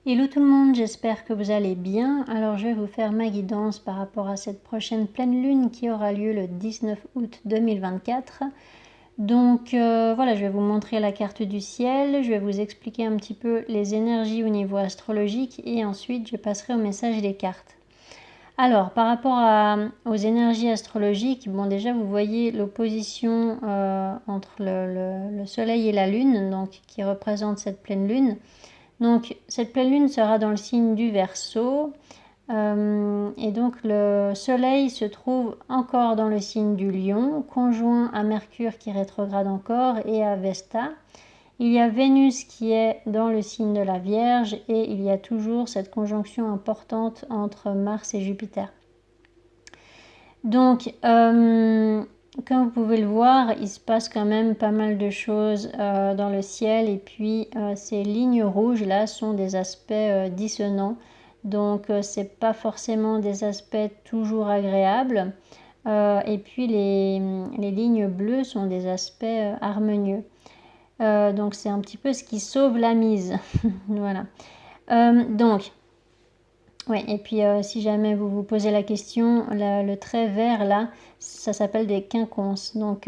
Hello tout le monde, j'espère que vous allez bien. Alors je vais vous faire ma guidance par rapport à cette prochaine pleine lune qui aura lieu le 19 août 2024. Donc voilà, je vais vous montrer la carte du ciel, je vais vous expliquer un petit peu les énergies au niveau astrologique et ensuite je passerai au message des cartes. Alors, par rapport aux énergies astrologiques, bon déjà vous voyez l'opposition entre le soleil et la lune, donc qui représente cette pleine lune. Donc cette pleine lune sera dans le signe du Verseau et donc le soleil se trouve encore dans le signe du Lion, conjoint à Mercure qui rétrograde encore et à Vesta. Il y a Vénus qui est dans le signe de la Vierge et il y a toujours cette conjonction importante entre Mars et Jupiter. Donc, comme vous pouvez le voir, il se passe quand même pas mal de choses dans le ciel et puis ces lignes rouges là sont des aspects dissonants. Donc, c'est pas forcément des aspects toujours agréables. Et puis les lignes bleues sont des aspects harmonieux. Donc, c'est un petit peu ce qui sauve la mise. Voilà. Donc, oui, et puis si jamais vous vous posez la question, le trait vert là, ça s'appelle des quinconces. Donc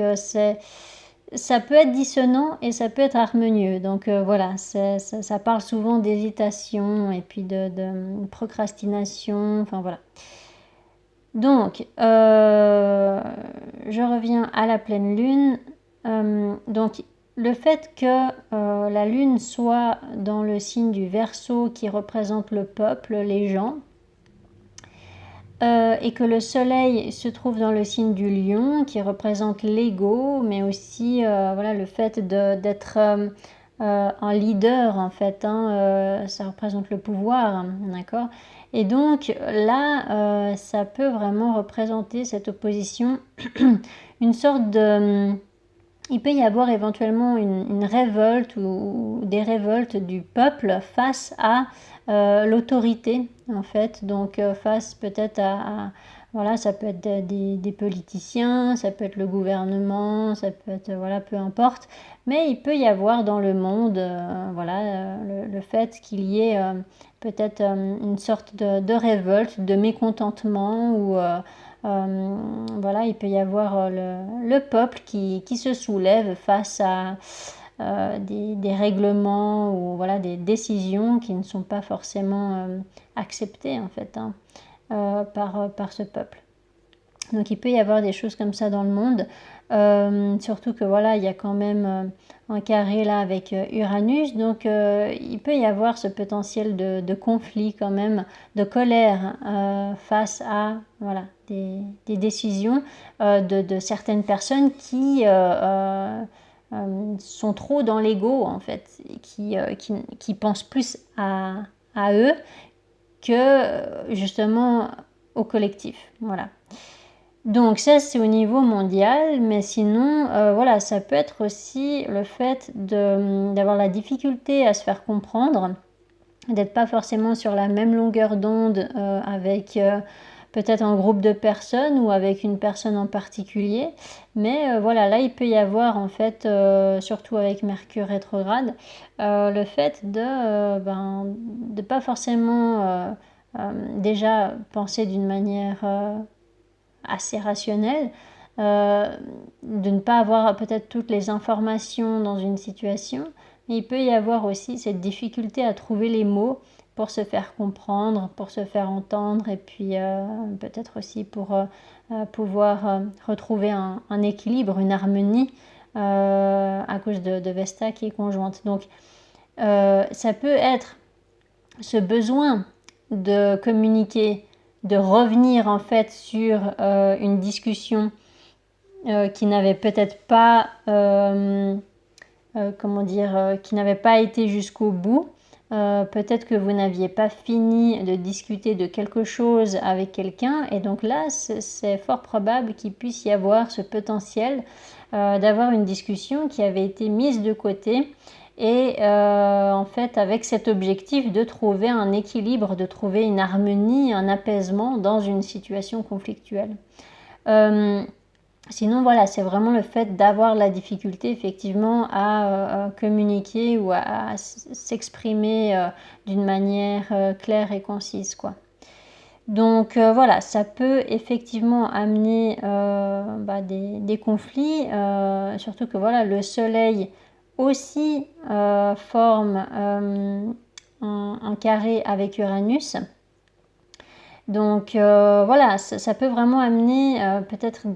ça peut être dissonant et ça peut être harmonieux. Donc voilà, ça parle souvent d'hésitation et puis de procrastination. Enfin voilà. Donc, je reviens à la pleine lune. Donc, le fait que la lune soit dans le signe du Verseau qui représente le peuple, les gens, et que le soleil se trouve dans le signe du Lion qui représente l'ego, mais aussi voilà, le fait d'être un leader en fait, hein, ça représente le pouvoir, d'accord. Et donc là, ça peut vraiment représenter cette opposition, une sorte de... Il peut y avoir éventuellement une révolte ou des révoltes du peuple face à l'autorité, en fait. Donc, face peut-être voilà, ça peut être des politiciens, ça peut être le gouvernement, ça peut être, voilà, peu importe. Mais il peut y avoir dans le monde, voilà, le fait qu'il y ait peut-être une sorte de révolte, de mécontentement ou... voilà, il peut y avoir le peuple qui se soulève face à des règlements ou voilà, des décisions qui ne sont pas forcément acceptées en fait, hein, par ce peuple. Donc il peut y avoir des choses comme ça dans le monde, surtout que voilà, il y a quand même un carré là avec Uranus, donc il peut y avoir ce potentiel de conflit quand même, de colère face à voilà, des décisions de certaines personnes qui sont trop dans l'ego en fait, qui pensent plus à eux que justement au collectif. Voilà. Donc ça c'est au niveau mondial, mais sinon voilà, ça peut être aussi le fait d'avoir la difficulté à se faire comprendre, d'être pas forcément sur la même longueur d'onde avec peut-être un groupe de personnes ou avec une personne en particulier, mais voilà, là il peut y avoir en fait, surtout avec Mercure rétrograde, le fait de pas forcément déjà penser d'une manière assez rationnel, de ne pas avoir peut-être toutes les informations dans une situation, mais il peut y avoir aussi cette difficulté à trouver les mots pour se faire comprendre, pour se faire entendre, et puis peut-être aussi pour pouvoir retrouver un équilibre, une harmonie à cause de Vesta qui est conjointe. Donc ça peut être ce besoin de communiquer, de revenir en fait sur une discussion qui n'avait peut-être pas, comment dire, qui n'avait pas été jusqu'au bout. Peut-être que vous n'aviez pas fini de discuter de quelque chose avec quelqu'un et donc là c'est fort probable qu'il puisse y avoir ce potentiel d'avoir une discussion qui avait été mise de côté et en fait avec cet objectif de trouver un équilibre, de trouver une harmonie, un apaisement dans une situation conflictuelle. Sinon, voilà, c'est vraiment le fait d'avoir la difficulté effectivement à communiquer ou à s'exprimer d'une manière claire et concise, quoi. Donc voilà, ça peut effectivement amener des conflits, surtout que voilà, le soleil aussi forme un carré avec Uranus. Donc voilà, ça peut vraiment amener peut-être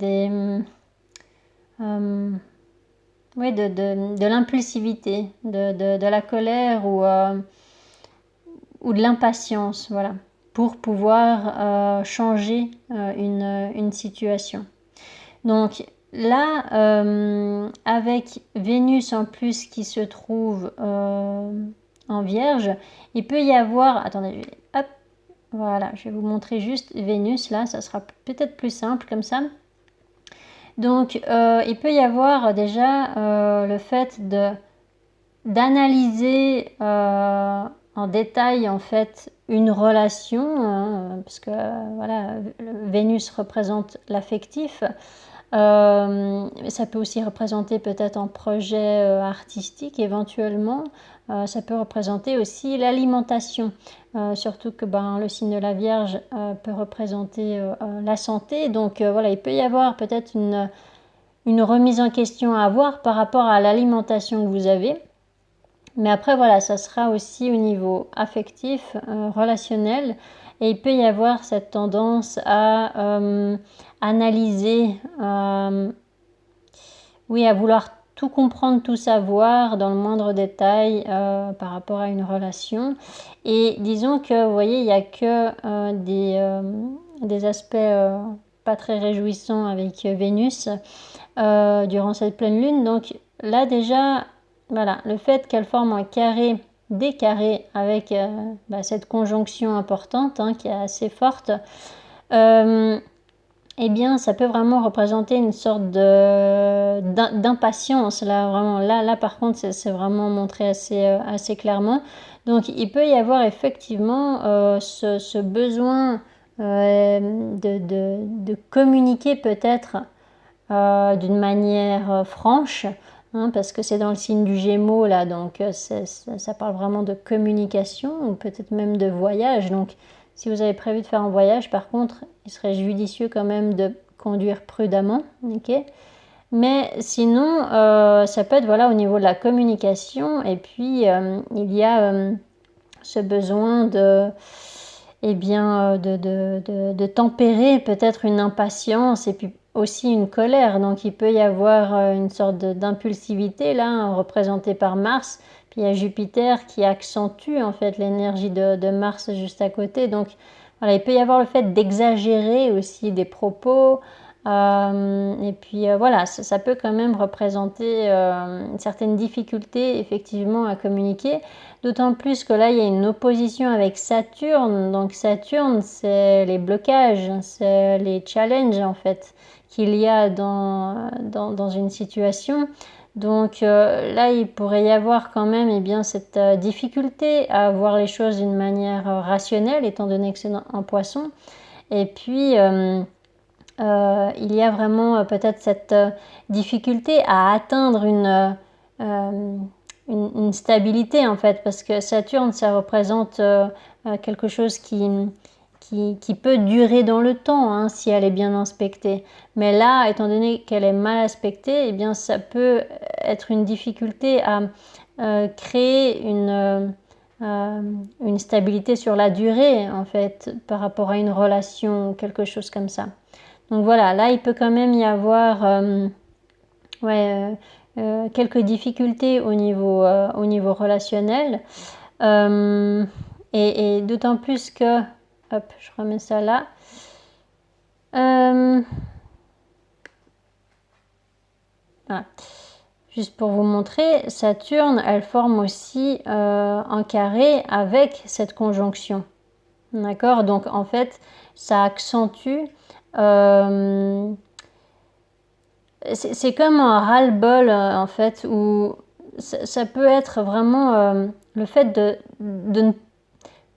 ouais, de l'impulsivité, de la colère ou de l'impatience, voilà, pour pouvoir changer une situation. Donc là, avec Vénus en plus qui se trouve en Vierge, il peut y avoir, attendez, hop, voilà, je vais vous montrer juste Vénus, là, ça sera peut-être plus simple comme ça. Donc, il peut y avoir déjà le fait d'analyser en détail en fait une relation, hein, parce que voilà, Vénus représente l'affectif. Ça peut aussi représenter peut-être un projet artistique éventuellement. Ça peut représenter aussi l'alimentation, surtout que le signe de la Vierge peut représenter la santé. Donc voilà, il peut y avoir peut-être une remise en question à avoir par rapport à l'alimentation que vous avez. Mais après, voilà, ça sera aussi au niveau affectif, relationnel. Et il peut y avoir cette tendance à analyser, oui, à vouloir tout comprendre, tout savoir dans le moindre détail par rapport à une relation. Et disons que, vous voyez, il n'y a que des aspects pas très réjouissants avec Vénus durant cette pleine lune. Donc là déjà, voilà, le fait qu'elle forme un carré, des carrés avec cette conjonction importante qui est assez forte, eh bien ça peut vraiment représenter une sorte d'impatience. Là, vraiment, là par contre, c'est vraiment montré assez clairement. Donc il peut y avoir effectivement ce besoin de communiquer peut-être d'une manière franche, parce que c'est dans le signe du Gémeaux là, donc ça parle vraiment de communication ou peut-être même de voyage. Donc si vous avez prévu de faire un voyage, par contre, il serait judicieux quand même de conduire prudemment, ok. Mais sinon, ça peut être voilà au niveau de la communication, et puis il y a ce besoin de tempérer peut-être une impatience et puis aussi une colère. Donc il peut y avoir une sorte d'impulsivité là, représentée par Mars. Puis il y a Jupiter qui accentue en fait l'énergie de Mars juste à côté. Donc voilà, il peut y avoir le fait d'exagérer aussi des propos. Et puis voilà, ça peut quand même représenter une certaine difficulté effectivement à communiquer. D'autant plus que là, il y a une opposition avec Saturne. Donc Saturne, c'est les blocages, c'est les challenges en fait qu'il y a dans une situation. Donc là, il pourrait y avoir quand même cette difficulté à voir les choses d'une manière rationnelle, étant donné que c'est un poisson. Et puis, il y a vraiment peut-être cette difficulté à atteindre une stabilité en fait, parce que Saturne, ça représente quelque chose qui peut durer dans le temps si elle est bien inspectée. Mais là, étant donné qu'elle est mal inspectée, eh bien ça peut être une difficulté à créer une stabilité sur la durée en fait, par rapport à une relation ou quelque chose comme ça. Donc voilà, là il peut quand même y avoir quelques difficultés au niveau relationnel. Et d'autant plus que, hop, je remets ça là. Voilà. Juste pour vous montrer, Saturne, elle forme aussi un carré avec cette conjonction. D'accord? Donc en fait, ça accentue. C'est comme un ras-le-bol en fait, où ça peut être vraiment le fait de ne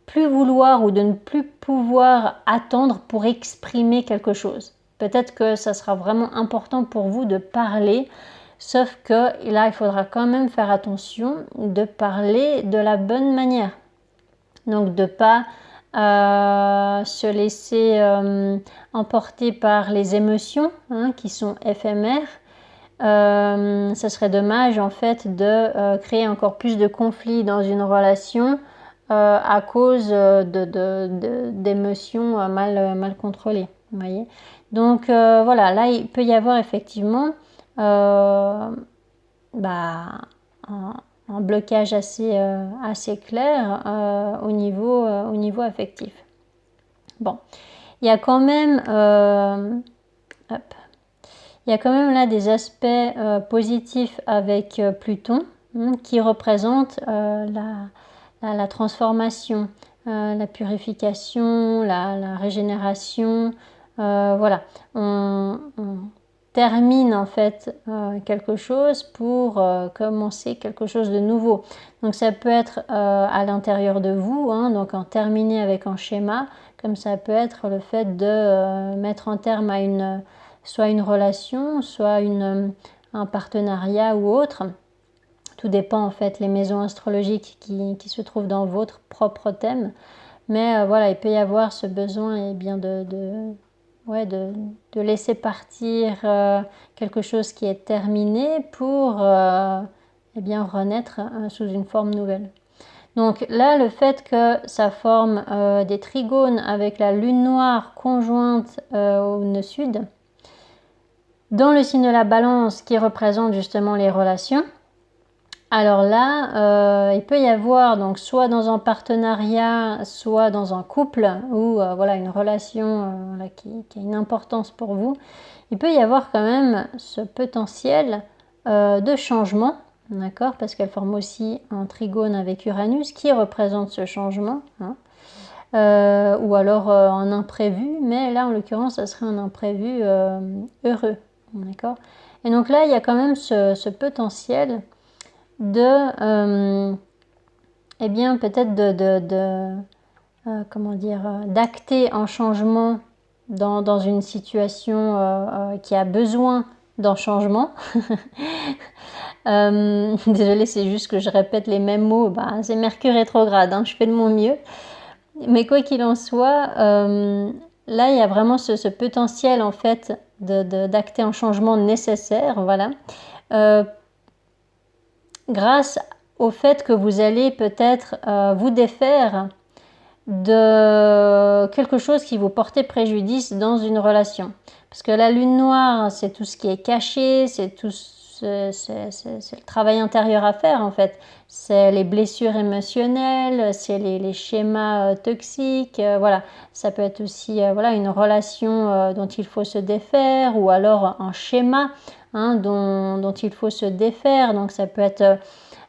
plus vouloir ou de ne plus pouvoir attendre pour exprimer quelque chose. peut-être que ça sera vraiment important pour vous de parler, sauf que là, il faudra quand même faire attention de parler de la bonne manière. Donc de ne pas se laisser emporter par les émotions qui sont éphémères. Ça serait dommage en fait de créer encore plus de conflits dans une relation à cause d'émotions mal contrôlées. Vous voyez. Donc voilà, là il peut y avoir effectivement un blocage assez clair au niveau affectif. Bon, il y a quand même il y a quand même là des aspects positifs avec Pluton qui représentent la transformation, la purification, la régénération. Voilà, on termine en fait quelque chose pour commencer quelque chose de nouveau. Donc ça peut être à l'intérieur de vous, donc en terminer avec un schéma, comme ça peut être le fait de mettre un terme à soit une relation, soit un partenariat ou autre. Tout dépend en fait les maisons astrologiques qui se trouvent dans votre propre thème. Mais voilà, il peut y avoir ce besoin de laisser partir quelque chose qui est terminé pour renaître sous une forme nouvelle. Donc là, le fait que ça forme des trigones avec la lune noire conjointe au nœud sud, dans le signe de la balance qui représente justement les relations, alors là, il peut y avoir donc soit dans un partenariat, soit dans un couple ou voilà une relation qui a une importance pour vous, il peut y avoir quand même ce potentiel de changement, d'accord, parce qu'elle forme aussi un trigone avec Uranus qui représente ce changement, ou alors un imprévu, mais là en l'occurrence ça serait un imprévu heureux, d'accord. Et donc là il y a quand même ce potentiel de peut-être d'acter un changement dans une situation qui a besoin d'un changement. Désolée, c'est juste que je répète les mêmes mots, c'est Mercure rétrograde, je fais de mon mieux. Mais quoi qu'il en soit, là il y a vraiment ce potentiel en fait d'acter un changement nécessaire, voilà. Grâce au fait que vous allez peut-être vous défaire de quelque chose qui vous portait préjudice dans une relation. Parce que la lune noire, c'est tout ce qui est caché, c'est le travail intérieur à faire en fait. C'est les blessures émotionnelles, c'est les schémas toxiques, voilà. Ça peut être aussi une relation dont il faut se défaire, ou alors un schéma dont il faut se défaire. Donc ça peut être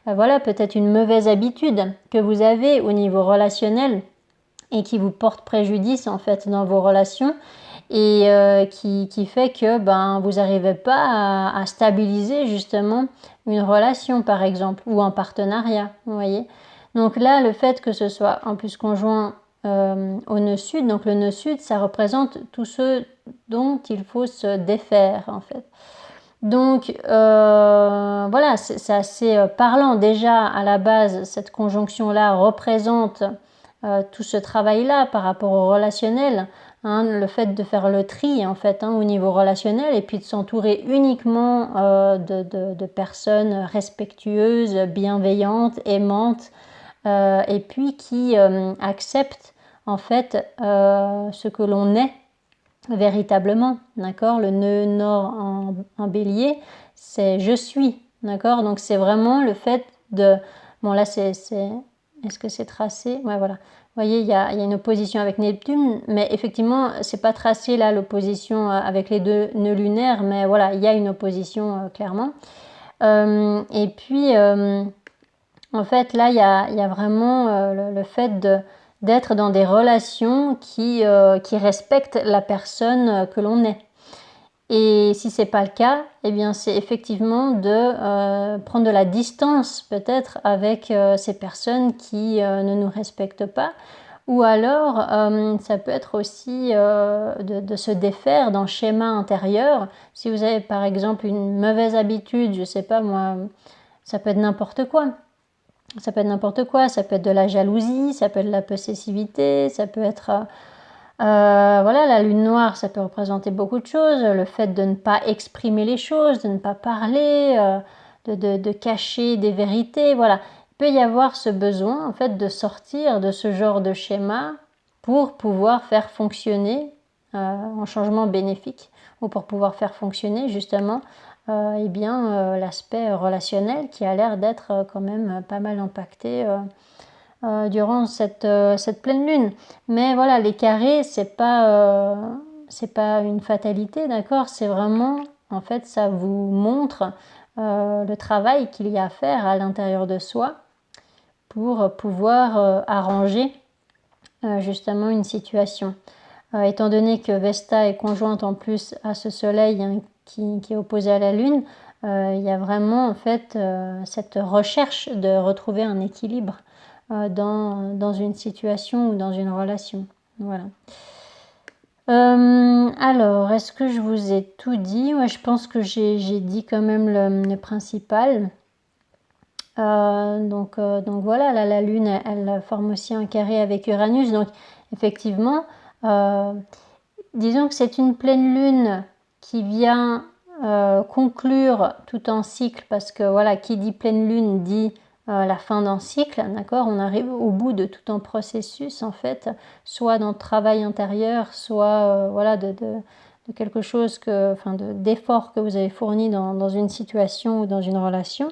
peut-être une mauvaise habitude que vous avez au niveau relationnel et qui vous porte préjudice en fait dans vos relations, et qui fait que vous n'arrivez pas à stabiliser justement une relation par exemple, ou un partenariat, vous voyez. Donc là, le fait que ce soit en plus conjoint au nœud sud, donc le nœud sud, ça représente tout ce dont il faut se défaire en fait. Donc voilà, c'est assez parlant déjà à la base. Cette conjonction-là représente tout ce travail-là par rapport au relationnel, le fait de faire le tri en fait au niveau relationnel, et puis de s'entourer uniquement de personnes respectueuses, bienveillantes, aimantes, et puis qui acceptent en fait ce que l'on est véritablement, d'accord. Le nœud nord en bélier, c'est je suis, d'accord. Donc c'est vraiment le fait de, bon là est-ce que c'est tracé? Ouais, voilà. Vous voyez, il y a une opposition avec Neptune, mais effectivement, c'est pas tracé là l'opposition avec les deux nœuds lunaires, mais voilà, il y a une opposition clairement. Et puis, en fait, là, il y a vraiment le fait d'être dans des relations qui respectent la personne que l'on est. Et si c'est pas le cas, c'est effectivement de prendre de la distance peut-être avec ces personnes qui ne nous respectent pas, Ou alors, ça peut être aussi de se défaire d'un schéma intérieur. Si vous avez par exemple une mauvaise habitude, je ne sais pas moi, ça peut être n'importe quoi. Ça peut être n'importe quoi, ça peut être de la jalousie, ça peut être de la possessivité, ça peut être... voilà, la lune noire, ça peut représenter beaucoup de choses. Le fait de ne pas exprimer les choses, de ne pas parler, de cacher des vérités, voilà. Il peut y avoir ce besoin, en fait, de sortir de ce genre de schéma pour pouvoir faire fonctionner un changement bénéfique ou pour pouvoir faire fonctionner, justement, eh bien, l'aspect relationnel qui a l'air d'être quand même pas mal impacté durant cette pleine lune. Mais voilà, les carrés, c'est pas une fatalité, d'accord? C'est vraiment, en fait, ça vous montre le travail qu'il y a à faire à l'intérieur de soi pour pouvoir arranger justement une situation. Étant donné que Vesta est conjointe en plus à ce soleil hein, qui est opposé à la lune, il y a vraiment en fait cette recherche de retrouver un équilibre dans une situation ou dans une relation. Voilà. Alors, est-ce que je vous ai tout dit? Ouais, je pense que j'ai dit quand même le principal. Donc voilà, là, la Lune, elle forme aussi un carré avec Uranus. Donc effectivement, disons que c'est une pleine Lune qui vient conclure tout un cycle, parce que voilà, qui dit pleine Lune dit la fin d'un cycle, d'accord? On arrive au bout de tout un processus en fait, soit dans le travail intérieur, soit voilà de quelque chose d'effort que vous avez fourni dans une situation ou dans une relation.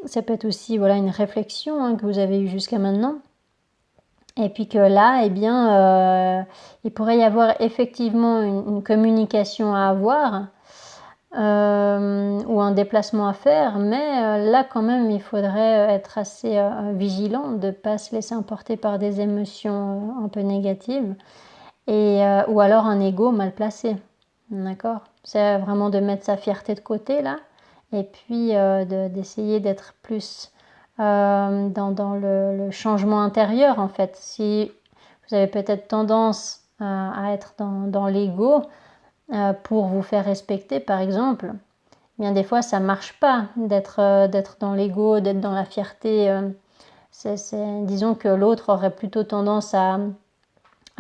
Ça peut être aussi voilà une réflexion hein, que vous avez eue jusqu'à maintenant. Et puis que là, eh bien, il pourrait y avoir effectivement une communication à avoir ou un déplacement à faire, mais là quand même, il faudrait être assez vigilant de ne pas se laisser emporter par des émotions un peu négatives ou alors un ego mal placé. D'accord? C'est vraiment de mettre sa fierté de côté là et puis d'essayer d'être plus dans le changement intérieur en fait. Si vous avez peut-être tendance à être dans l'ego pour vous faire respecter par exemple, eh bien des fois ça marche pas d'être dans l'ego, d'être dans la fierté. Disons que l'autre aurait plutôt tendance à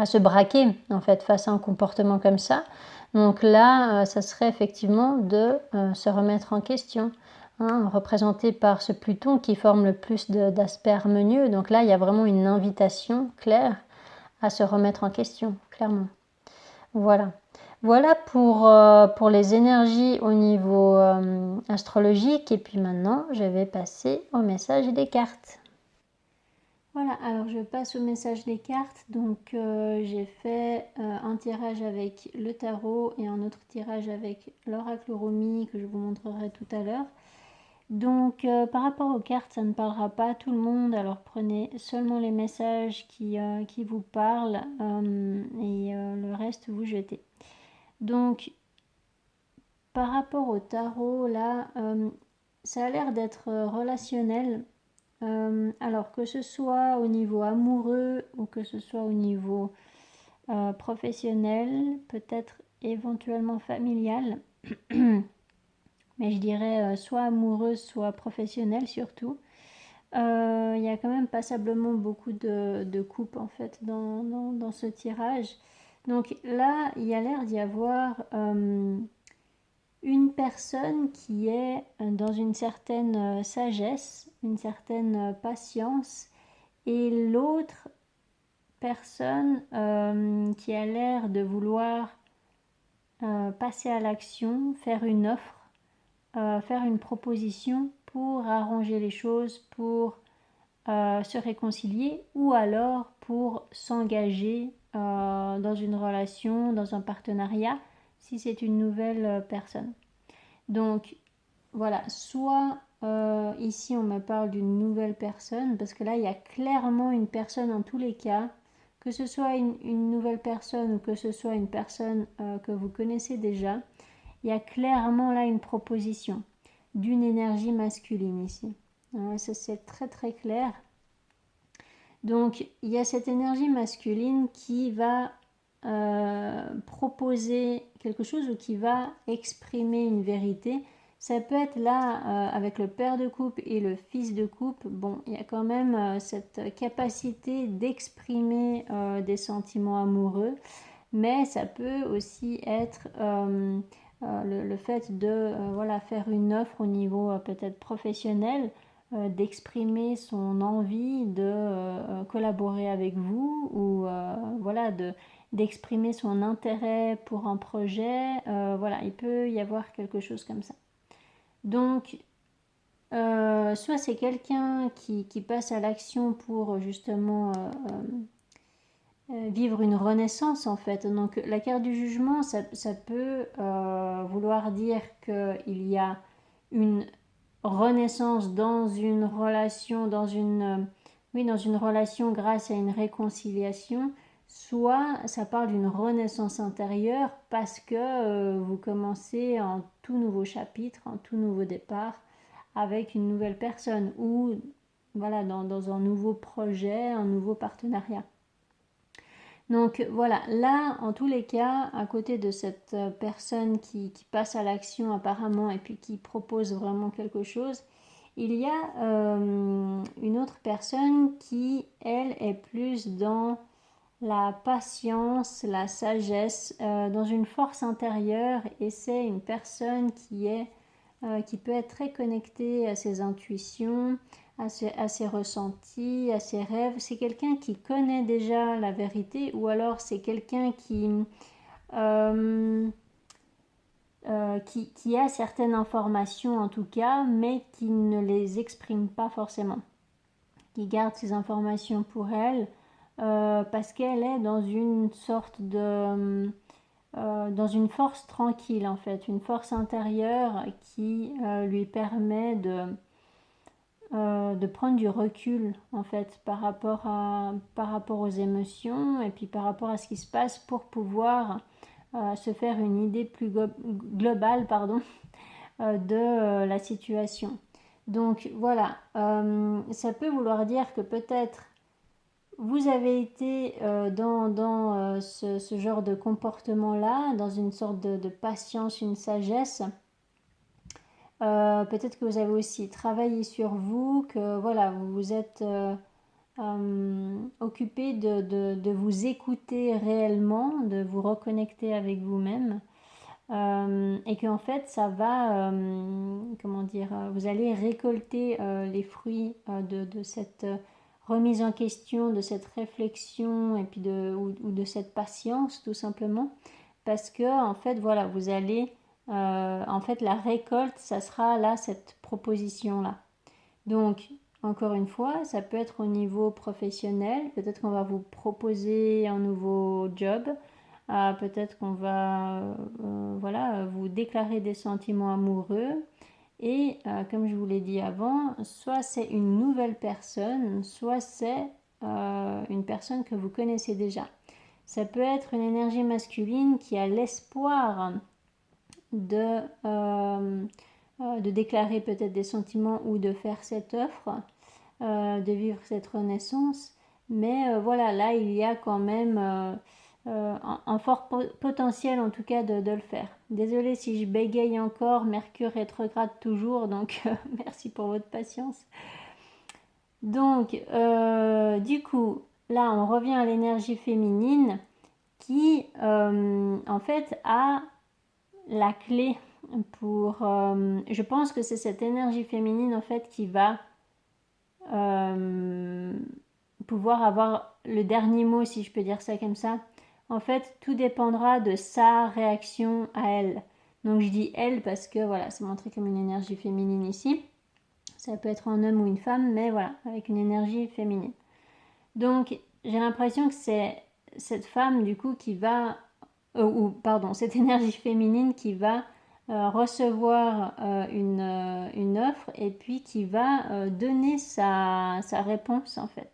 se braquer en fait face à un comportement comme ça. Donc là, ça serait effectivement de se remettre en question, hein, représenté par ce Pluton qui forme le plus d'aspects harmonieux. Donc là, il y a vraiment une invitation claire à se remettre en question, clairement. Voilà. Voilà pour les énergies au niveau astrologique. Et puis maintenant, je vais passer au message des cartes. Voilà, alors je passe au message des cartes. Donc j'ai fait un tirage avec le tarot et un autre tirage avec l'oracle Urumi que je vous montrerai tout à l'heure. Donc par rapport aux cartes, ça ne parlera pas à tout le monde, alors prenez seulement les messages qui vous parlent et le reste vous jetez. Donc par rapport au tarot, là, ça a l'air d'être relationnel. Alors que ce soit au niveau amoureux ou que ce soit au niveau professionnel, peut-être éventuellement familial, mais je dirais soit amoureux, soit professionnel surtout. Il y a quand même passablement beaucoup de coupes en fait dans ce tirage. Donc là, il y a l'air d'y avoir une personne qui est dans une certaine sagesse, une certaine patience, et l'autre personne qui a l'air de vouloir passer à l'action, faire une offre, faire une proposition pour arranger les choses, pour se réconcilier ou alors pour s'engager dans une relation, dans un partenariat si c'est une nouvelle personne. Donc voilà, soit ici on me parle d'une nouvelle personne parce que là il y a clairement une personne en tous les cas, que ce soit une nouvelle personne ou que ce soit une personne que vous connaissez déjà, il y a clairement là une proposition d'une énergie masculine ici. Ça c'est très très clair. Donc il y a cette énergie masculine qui va proposer quelque chose ou qui va exprimer une vérité. Ça peut être là avec le père de couple et le fils de couple. Bon, il y a quand même cette capacité d'exprimer des sentiments amoureux, mais ça peut aussi être le fait de voilà, faire une offre au niveau peut-être professionnel, d'exprimer son envie de collaborer avec vous ou voilà, d'exprimer son intérêt pour un projet. Voilà, il peut y avoir quelque chose comme ça. Donc, soit c'est quelqu'un qui passe à l'action pour justement vivre une renaissance en fait. Donc la carte du jugement, ça peut vouloir dire qu'il y a une renaissance dans une relation, oui, dans une relation grâce à une réconciliation. Soit ça parle d'une renaissance intérieure parce que vous commencez un tout nouveau chapitre, un tout nouveau départ avec une nouvelle personne ou voilà, dans un nouveau projet, un nouveau partenariat. Donc voilà, là, en tous les cas, à côté de cette personne qui passe à l'action apparemment et puis qui propose vraiment quelque chose, il y a une autre personne qui, elle, est plus dans la patience, la sagesse, dans une force intérieure, et c'est une personne qui peut être très connectée à ses intuitions, à ses ressentis, à ses rêves. C'est quelqu'un qui connaît déjà la vérité, ou alors c'est quelqu'un euh, qui a certaines informations en tout cas, mais qui ne les exprime pas forcément, qui garde ces informations pour elle, parce qu'elle est dans une sorte dans une force tranquille en fait, une force intérieure qui lui permet de prendre du recul en fait par rapport aux émotions et puis par rapport à ce qui se passe pour pouvoir se faire une idée plus globale pardon, de la situation. Donc voilà, ça peut vouloir dire que peut-être vous avez été dans ce genre de comportement-là, dans une sorte de patience, une sagesse. Peut-être que vous avez aussi travaillé sur vous, que voilà, vous vous êtes occupé de vous écouter réellement, de vous reconnecter avec vous-même. Et qu'en fait, ça va, comment dire, vous allez récolter les fruits de cette remise en question, de cette réflexion et puis ou de cette patience tout simplement. Parce que en fait, voilà, vous allez, en fait, la récolte, ça sera là, cette proposition-là. Donc, encore une fois, ça peut être au niveau professionnel. Peut-être qu'on va vous proposer un nouveau job. Peut-être qu'on va voilà, vous déclarer des sentiments amoureux. Et comme je vous l'ai dit avant, soit c'est une nouvelle personne, soit c'est une personne que vous connaissez déjà. Ça peut être une énergie masculine qui a l'espoir de, de déclarer peut-être des sentiments ou de faire cette offre, de vivre cette renaissance. Mais voilà, là, il y a quand même un fort potentiel en tout cas de le faire. Désolée si je bégaye encore, Mercure rétrograde toujours, donc merci pour votre patience. Donc, du coup, là, on revient à l'énergie féminine qui, en fait, a la clé pour... je pense que c'est cette énergie féminine, en fait, qui va pouvoir avoir le dernier mot, si je peux dire ça comme ça. En fait, tout dépendra de sa réaction à elle. Donc je dis elle parce que voilà, c'est montré comme une énergie féminine ici. Ça peut être un homme ou une femme, mais voilà, avec une énergie féminine. Donc j'ai l'impression que c'est cette femme du coup qui va, ou pardon, cette énergie féminine qui va recevoir une offre et puis qui va donner sa réponse en fait.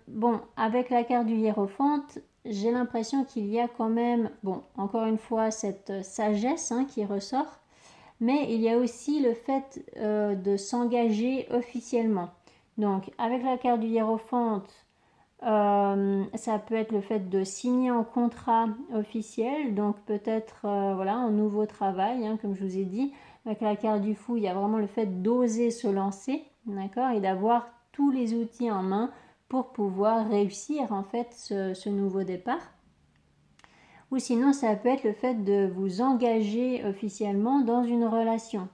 Bon, avec la carte du hiérophante, j'ai l'impression qu'il y a quand même, bon, encore une fois, cette sagesse qui ressort, mais il y a aussi le fait de s'engager officiellement. Donc, avec la carte du hiérophante, ça peut être le fait de signer un contrat officiel, donc peut-être voilà, un nouveau travail, hein, comme je vous ai dit. Avec la carte du fou, il y a vraiment le fait d'oser se lancer, d'accord, et d'avoir tous les outils en main pour pouvoir réussir en fait ce nouveau départ. Ou sinon, ça peut être le fait de vous engager officiellement dans une relation.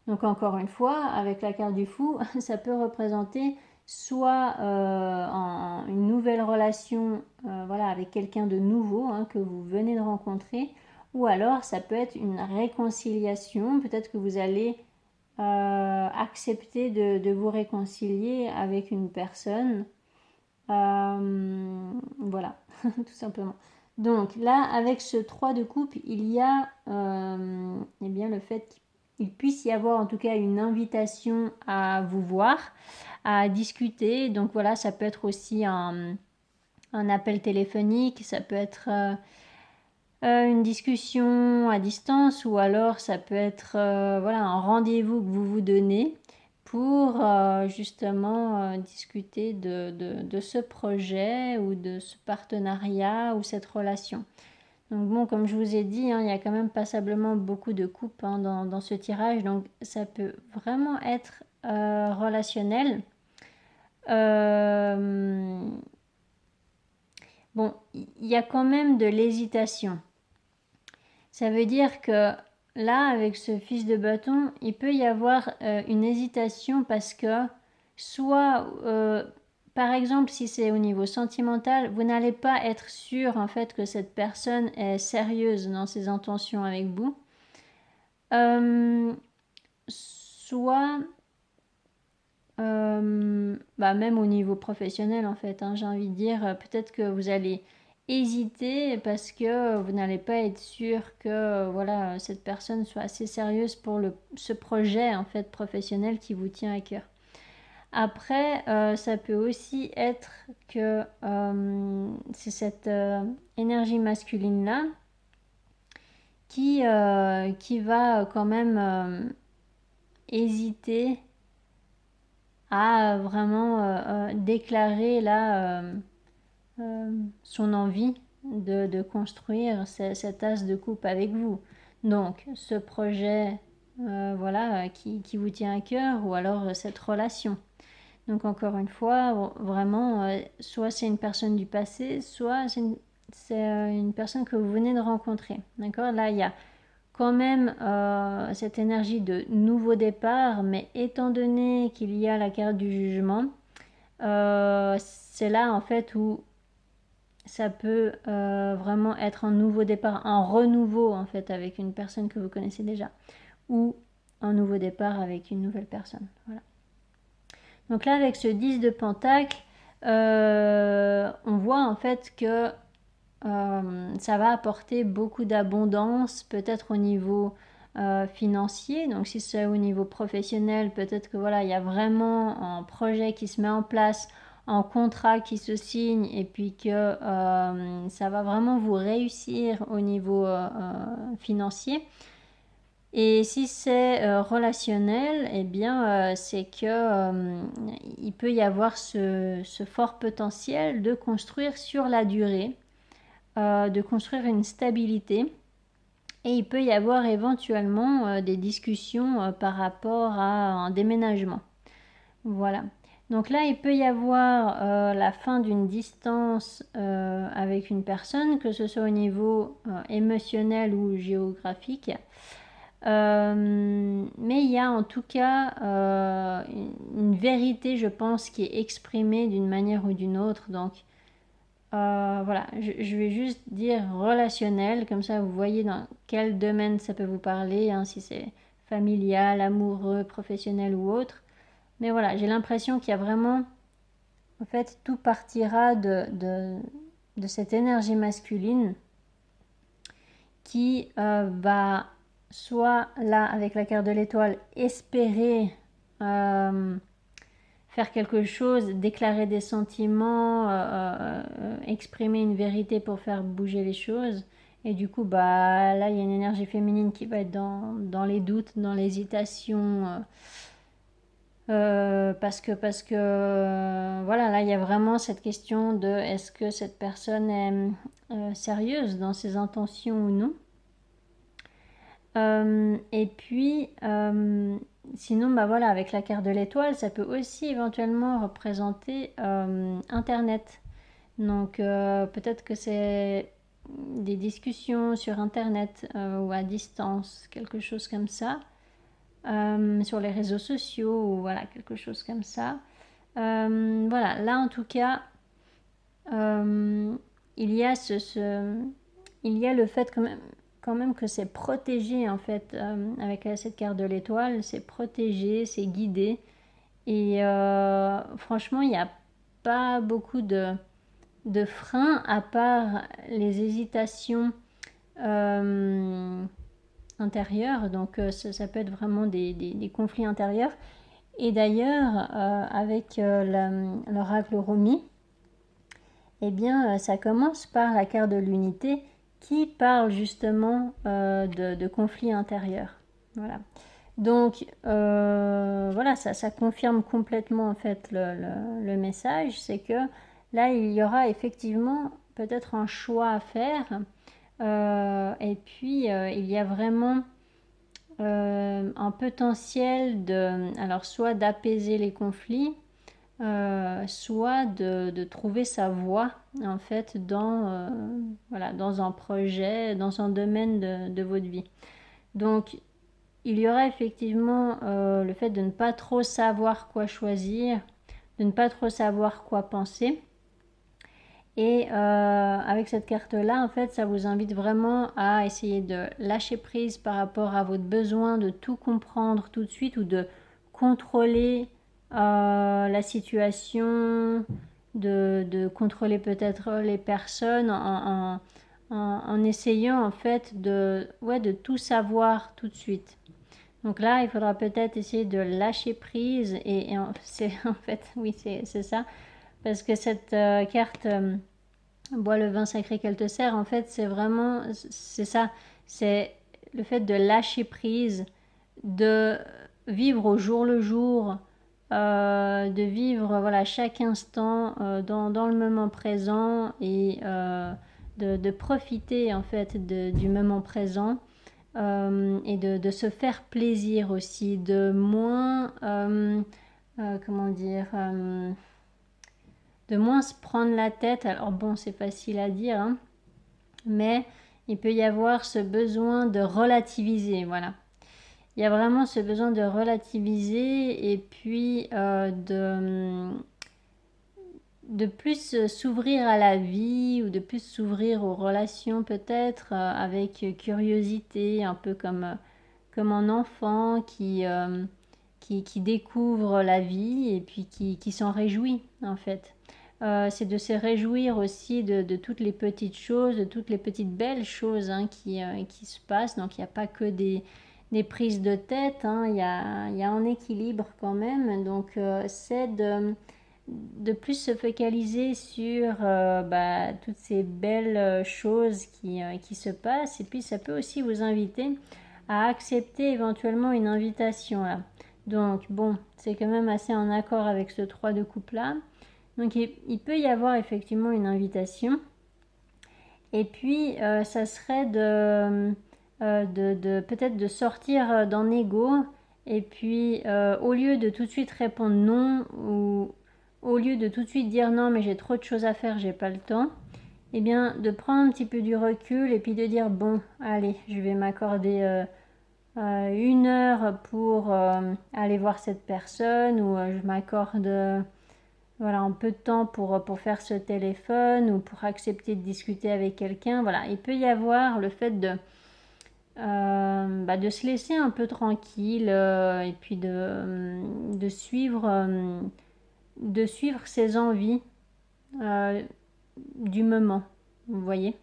Donc encore une fois, avec la carte du fou, ça peut représenter soit une nouvelle relation voilà, avec quelqu'un de nouveau hein, que vous venez de rencontrer, ou alors ça peut être une réconciliation, peut-être que vous allez accepter de vous réconcilier avec une personne. Voilà, tout simplement. Donc là, avec ce 3 de coupe, il y a eh bien, le fait qu'il puisse y avoir en tout cas une invitation à vous voir, à discuter. Donc voilà, ça peut être aussi un appel téléphonique, ça peut être une discussion à distance ou alors ça peut être voilà, un rendez-vous que vous vous donnez pour justement discuter de ce projet ou de ce partenariat ou cette relation. Donc bon, comme je vous ai dit, hein, il y a quand même passablement beaucoup de coupes hein, dans ce tirage, donc ça peut vraiment être relationnel. Bon, il y a quand même de l'hésitation. Ça veut dire que là, avec ce fils de bâton, il peut y avoir une hésitation parce que soit, par exemple, si c'est au niveau sentimental, vous n'allez pas être sûr en fait que cette personne est sérieuse dans ses intentions avec vous. Soit, même au niveau professionnel en fait, hein, j'ai envie de dire, peut-être que vous allez hésiter parce que vous n'allez pas être sûr que voilà, cette personne soit assez sérieuse pour ce projet en fait professionnel qui vous tient à cœur. Après, ça peut aussi être que c'est cette énergie masculine là qui va quand même hésiter à vraiment déclarer là son envie de construire cet as de coupe avec vous. Donc ce projet voilà, qui vous tient à cœur ou alors cette relation. Donc encore une fois, vraiment, soit c'est une personne du passé, soit c'est une personne que vous venez de rencontrer. D'accord. Là, il y a quand même cette énergie de nouveau départ, mais étant donné qu'il y a la carte du jugement, c'est là en fait où ça peut vraiment être un nouveau départ, un renouveau en fait avec une personne que vous connaissez déjà, ou un nouveau départ avec une nouvelle personne. Voilà. Donc là, avec ce 10 de pentacle, on voit en fait que ça va apporter beaucoup d'abondance, peut-être au niveau financier. Donc si c'est au niveau professionnel, peut-être que voilà, il y a vraiment un projet qui se met en place, un contrat qui se signe, et puis que ça va vraiment vous réussir au niveau financier. Et si c'est relationnel, eh bien, c'est que il peut y avoir ce fort potentiel de construire sur la durée, de construire une stabilité. Et il peut y avoir éventuellement des discussions par rapport à un déménagement. Voilà. Donc là, il peut y avoir la fin d'une distance avec une personne, que ce soit au niveau émotionnel ou géographique. Mais il y a en tout cas une vérité, je pense, qui est exprimée d'une manière ou d'une autre. Donc voilà, je vais juste dire relationnel, comme ça vous voyez dans quel domaine ça peut vous parler, hein, si c'est familial, amoureux, professionnel ou autre. Mais voilà, j'ai l'impression qu'il y a vraiment, en fait, tout partira de cette énergie masculine qui va soit là, avec la carte de l'étoile, espérer faire quelque chose, déclarer des sentiments, exprimer une vérité pour faire bouger les choses. Et du coup, bah, là, il y a une énergie féminine qui va être dans les doutes, dans l'hésitation. parce que voilà, là il y a vraiment cette question de est-ce que cette personne est sérieuse dans ses intentions ou non. Et puis, sinon, bah voilà, avec la carte de l'étoile, ça peut aussi éventuellement représenter Internet. Donc, peut-être que c'est des discussions sur Internet ou à distance, quelque chose comme ça, sur les réseaux sociaux ou voilà, quelque chose comme ça. Voilà, là en tout cas, il y a il y a le fait quand même que c'est protégé en fait avec cette carte de l'étoile, c'est protégé, c'est guidé et franchement il n'y a pas beaucoup de freins à part les hésitations intérieures, donc ça peut être vraiment des conflits intérieurs. Et d'ailleurs avec l'oracle Rumi, eh bien, ça commence par la carte de l'unité qui parle justement de conflits intérieurs. Voilà. Donc, voilà, ça confirme complètement en fait le message. C'est que là, il y aura effectivement peut-être un choix à faire. Et puis, il y a vraiment un potentiel alors soit d'apaiser les conflits, soit de trouver sa voie en fait voilà, dans un projet, dans un domaine de votre vie. Donc il y aura effectivement le fait de ne pas trop savoir quoi choisir, de ne pas trop savoir quoi penser. Et avec cette carte-là, en fait, ça vous invite vraiment à essayer de lâcher prise par rapport à votre besoin de tout comprendre tout de suite ou de contrôler la situation, de contrôler peut-être les personnes en essayant en fait de tout savoir tout de suite. Donc là, il faudra peut-être essayer de lâcher prise c'est en fait, oui, c'est ça. Parce que cette carte bois le vin sacré qu'elle te sert, en fait, c'est ça. C'est le fait de lâcher prise, de vivre au jour le jour, de vivre voilà, chaque instant dans le moment présent et de profiter en fait du moment présent. Et de se faire plaisir aussi, de moins, comment dire, de moins se prendre la tête. Alors bon, c'est facile à dire, hein, mais il peut y avoir ce besoin de relativiser, voilà. Il y a vraiment ce besoin de relativiser et puis de plus s'ouvrir à la vie ou de plus s'ouvrir aux relations peut-être avec curiosité, un peu comme un enfant qui découvre la vie et puis qui s'en réjouit en fait. C'est de se réjouir aussi de toutes les petites choses, de toutes les petites belles choses hein, qui se passent. Donc il n'y a pas que des prises de tête, hein, il y a un équilibre quand même. Donc c'est de plus se focaliser sur toutes ces belles choses qui se passent. Et puis ça peut aussi vous inviter à accepter éventuellement une invitation là. Donc bon, c'est quand même assez en accord avec ce 3 de coupe là. Donc il peut y avoir effectivement une invitation. Et puis ça serait peut-être de sortir d'un ego. Et puis au lieu de tout de suite répondre non ou au lieu de tout de suite dire non mais j'ai trop de choses à faire, j'ai pas le temps, eh bien de prendre un petit peu du recul et puis de dire bon allez je vais m'accorder 1 heure pour aller voir cette personne ou je m'accorde voilà, un peu de temps pour faire ce téléphone ou pour accepter de discuter avec quelqu'un. Voilà, il peut y avoir le fait de se laisser un peu tranquille et puis de suivre ses envies euh, du moment, vous voyez.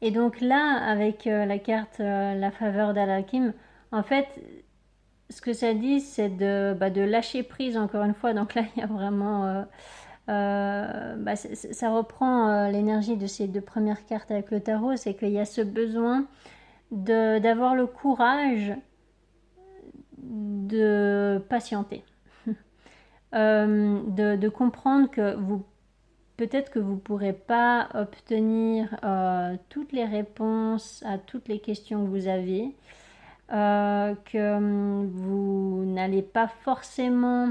Et donc là, avec la carte La faveur d'Al-Hakim, en fait, ce que ça dit, c'est de lâcher prise encore une fois. Donc là, il y a vraiment... ça reprend l'énergie de ces 2 premières cartes avec le tarot, c'est qu'il y a ce besoin d'avoir le courage de patienter. de comprendre que peut-être que vous ne pourrez pas obtenir toutes les réponses à toutes les questions que vous avez, que vous n'allez pas forcément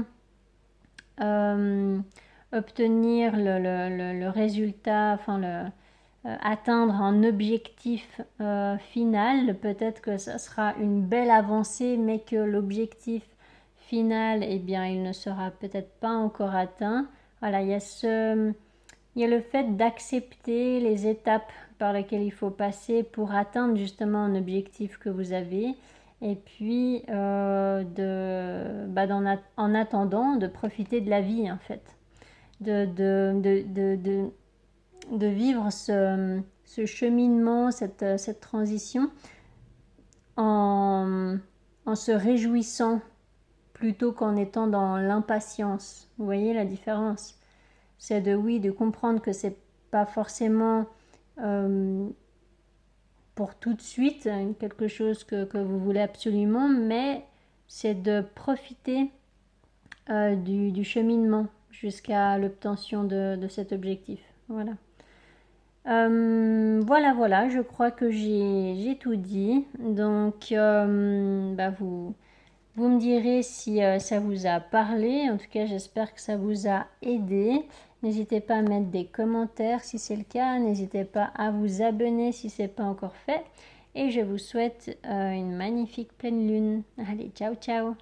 obtenir le résultat, enfin atteindre un objectif final. Peut-être que ça sera une belle avancée, mais que l'objectif final, eh bien, il ne sera peut-être pas encore atteint. Voilà, il y a le fait d'accepter les étapes par lesquelles il faut passer pour atteindre justement un objectif que vous avez. Et puis, en attendant, de profiter de la vie en fait. De vivre ce cheminement, cette transition en, en se réjouissant plutôt qu'en étant dans l'impatience. Vous voyez la différence? C'est de comprendre que c'est pas forcément pour tout de suite quelque chose que vous voulez absolument, mais c'est de profiter du cheminement jusqu'à l'obtention de cet objectif. Voilà. Voilà, je crois que j'ai tout dit. Donc, vous me direz si ça vous a parlé. En tout cas, j'espère que ça vous a aidé. N'hésitez pas à mettre des commentaires si c'est le cas. N'hésitez pas à vous abonner si ce n'est pas encore fait. Et je vous souhaite une magnifique pleine lune. Allez, ciao, ciao!